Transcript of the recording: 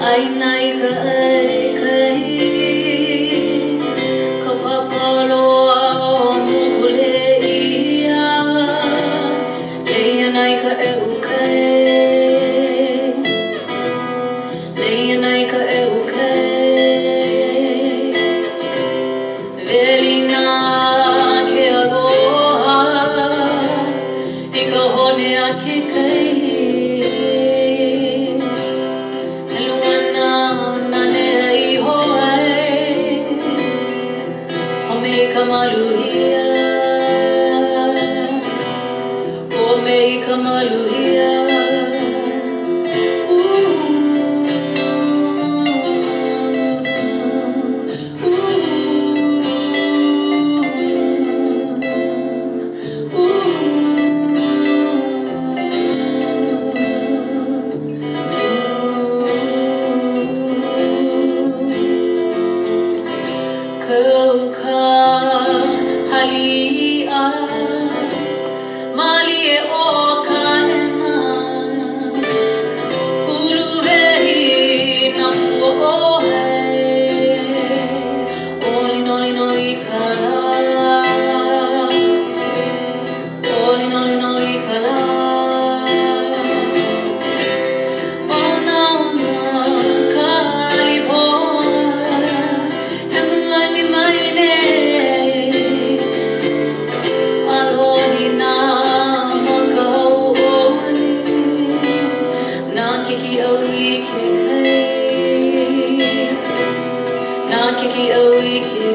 ai nai kai ka paparo mu kule ia le nai ka e u kai le nai ka e u kai velina ke aloha I ka hone a ke kai Kamaluhia, oh me kamaluhia, Kau ka halia mali e o ka ema uru vehi na o hai oli no I kala oli no I kala Kiki o